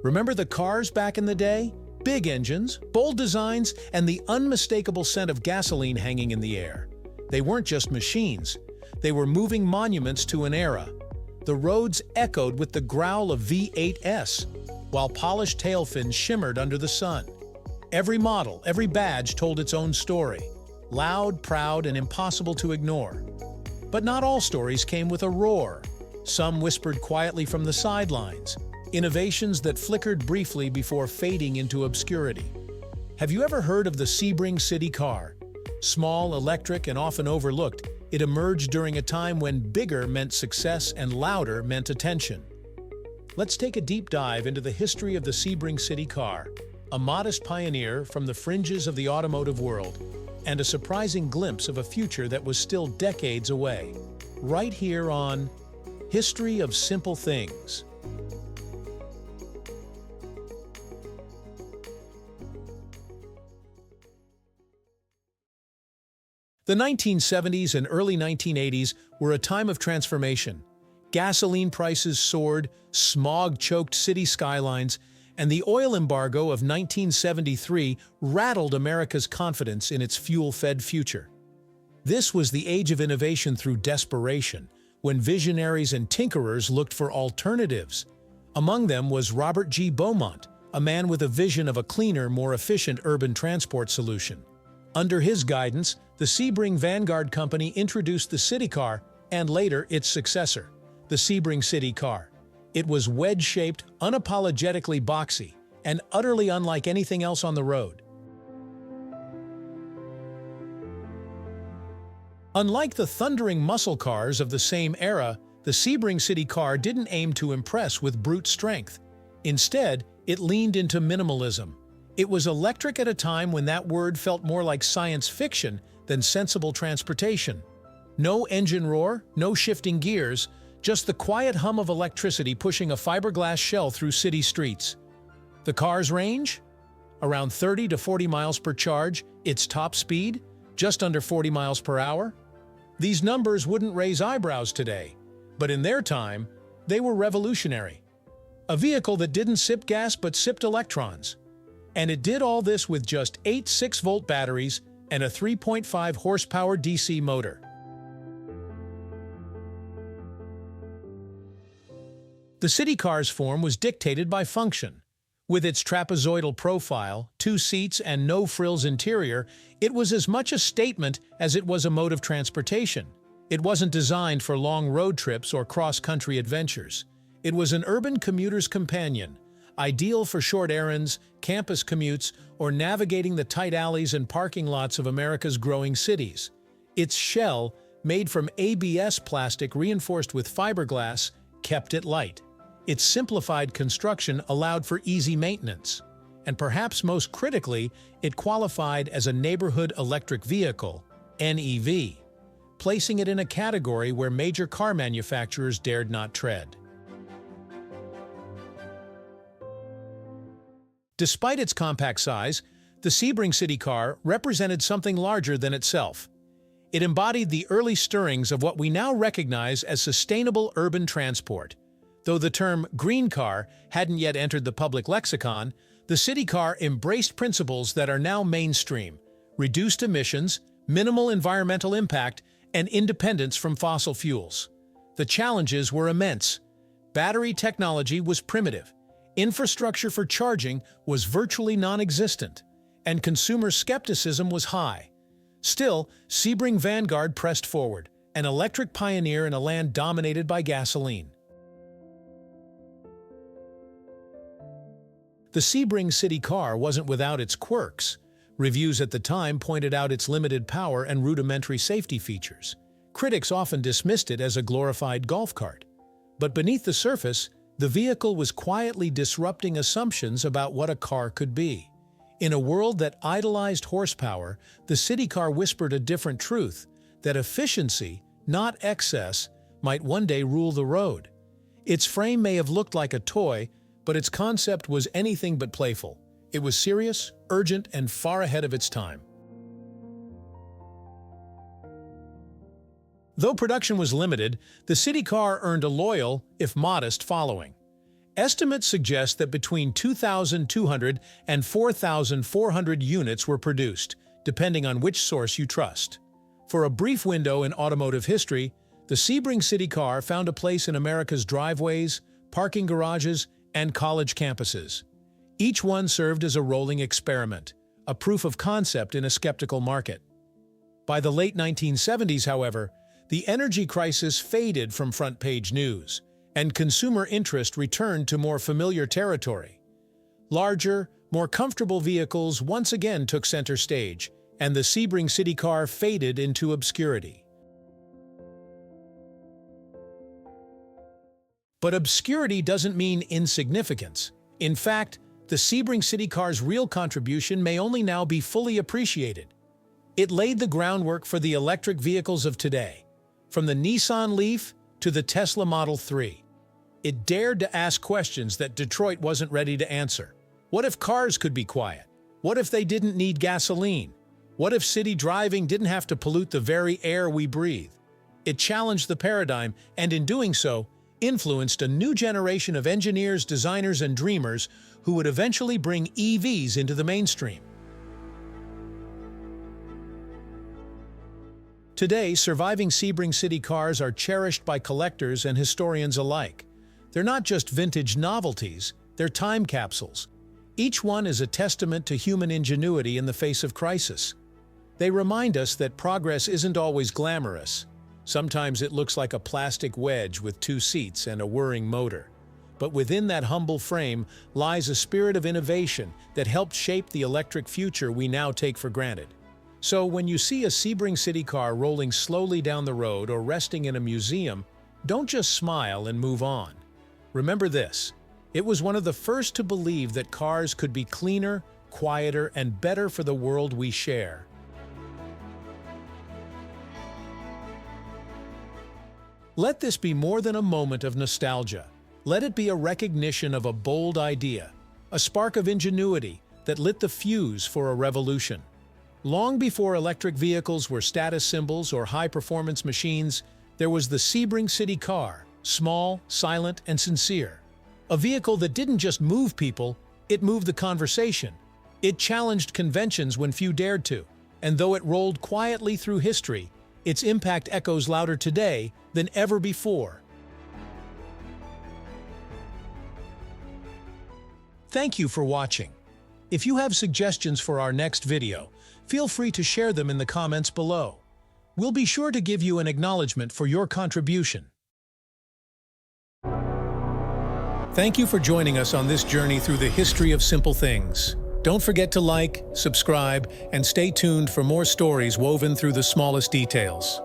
Remember the cars back in the day? Big engines, bold designs, and the unmistakable scent of gasoline hanging in the air. They weren't just machines. They were moving monuments to an era. The roads echoed with the growl of V8s, while polished tail fins shimmered under the sun. Every model, every badge told its own story. Loud, proud, and impossible to ignore. But not all stories came with a roar. Some whispered quietly from the sidelines. Innovations that flickered briefly before fading into obscurity. Have you ever heard of the Sebring CitiCar? Small, electric, and often overlooked, it emerged during a time when bigger meant success and louder meant attention. Let's take a deep dive into the history of the Sebring CitiCar, a modest pioneer from the fringes of the automotive world, and a surprising glimpse of a future that was still decades away. Right here on History of Simple Things. The 1970s and early 1980s were a time of transformation. Gasoline prices soared, smog-choked city skylines, and the oil embargo of 1973 rattled America's confidence in its fuel-fed future. This was the age of innovation through desperation, when visionaries and tinkerers looked for alternatives. Among them was Robert G. Beaumont, a man with a vision of a cleaner, more efficient urban transport solution. Under his guidance, the Sebring Vanguard Company introduced the CitiCar and later its successor, the Sebring CitiCar. It was wedge-shaped, unapologetically boxy, and utterly unlike anything else on the road. Unlike the thundering muscle cars of the same era, the Sebring CitiCar didn't aim to impress with brute strength. Instead, it leaned into minimalism. It was electric at a time when that word felt more like science fiction than sensible transportation. No engine roar, no shifting gears, just the quiet hum of electricity pushing a fiberglass shell through city streets. The car's range? Around 30 to 40 miles per charge, its top speed? Just under 40 miles per hour? These numbers wouldn't raise eyebrows today, but in their time, they were revolutionary. A vehicle that didn't sip gas but sipped electrons. And it did all this with just 8 6-volt batteries and a 3.5 horsepower DC motor. The CitiCar's form was dictated by function. With its trapezoidal profile, 2 seats, and no-frills interior, it was as much a statement as it was a mode of transportation. It wasn't designed for long road trips or cross-country adventures. It was an urban commuter's companion, ideal for short errands, campus commutes, or navigating the tight alleys and parking lots of America's growing cities. Its shell, made from ABS plastic reinforced with fiberglass, kept it light. Its simplified construction allowed for easy maintenance. And perhaps most critically, it qualified as a neighborhood electric vehicle, NEV, placing it in a category where major car manufacturers dared not tread. Despite its compact size, the Sebring CitiCar represented something larger than itself. It embodied the early stirrings of what we now recognize as sustainable urban transport. Though the term green car hadn't yet entered the public lexicon, the CitiCar embraced principles that are now mainstream: reduced emissions, minimal environmental impact, and independence from fossil fuels. The challenges were immense. Battery technology was primitive. Infrastructure for charging was virtually non-existent, and consumer skepticism was high. Still, Sebring Vanguard pressed forward, an electric pioneer in a land dominated by gasoline. The Sebring CitiCar wasn't without its quirks. Reviews at the time pointed out its limited power and rudimentary safety features. Critics often dismissed it as a glorified golf cart. But beneath the surface, the vehicle was quietly disrupting assumptions about what a car could be. In a world that idolized horsepower, the CitiCar whispered a different truth, that efficiency, not excess, might one day rule the road. Its frame may have looked like a toy, but its concept was anything but playful. It was serious, urgent, and far ahead of its time. Though production was limited, the CitiCar earned a loyal, if modest, following. Estimates suggest that between 2,200 and 4,400 units were produced, depending on which source you trust. For a brief window in automotive history, the Sebring CitiCar found a place in America's driveways, parking garages, and college campuses. Each one served as a rolling experiment, a proof of concept in a skeptical market. By the late 1970s, however, the energy crisis faded from front-page news, and consumer interest returned to more familiar territory. Larger, more comfortable vehicles once again took center stage, and the Sebring CitiCar faded into obscurity. But obscurity doesn't mean insignificance. In fact, the Sebring CitiCar's real contribution may only now be fully appreciated. It laid the groundwork for the electric vehicles of today, from the Nissan Leaf to the Tesla Model 3. It dared to ask questions that Detroit wasn't ready to answer. What if cars could be quiet? What if they didn't need gasoline? What if city driving didn't have to pollute the very air we breathe? It challenged the paradigm, and in doing so, influenced a new generation of engineers, designers, and dreamers who would eventually bring EVs into the mainstream. Today, surviving Sebring CitiCars are cherished by collectors and historians alike. They're not just vintage novelties, they're time capsules. Each one is a testament to human ingenuity in the face of crisis. They remind us that progress isn't always glamorous. Sometimes it looks like a plastic wedge with 2 seats and a whirring motor. But within that humble frame lies a spirit of innovation that helped shape the electric future we now take for granted. So when you see a Sebring CitiCar rolling slowly down the road or resting in a museum, don't just smile and move on. Remember this: it was one of the first to believe that cars could be cleaner, quieter, and better for the world we share. Let this be more than a moment of nostalgia. Let it be a recognition of a bold idea, a spark of ingenuity that lit the fuse for a revolution. Long before electric vehicles were status symbols or high-performance machines, there was the Sebring CitiCar, small, silent, and sincere. A vehicle that didn't just move people, it moved the conversation. It challenged conventions when few dared to, and though it rolled quietly through history, its impact echoes louder today than ever before. Thank you for watching. If you have suggestions for our next video, feel free to share them in the comments below. We'll be sure to give you an acknowledgement for your contribution. Thank you for joining us on this journey through the history of simple things. Don't forget to like, subscribe, and stay tuned for more stories woven through the smallest details.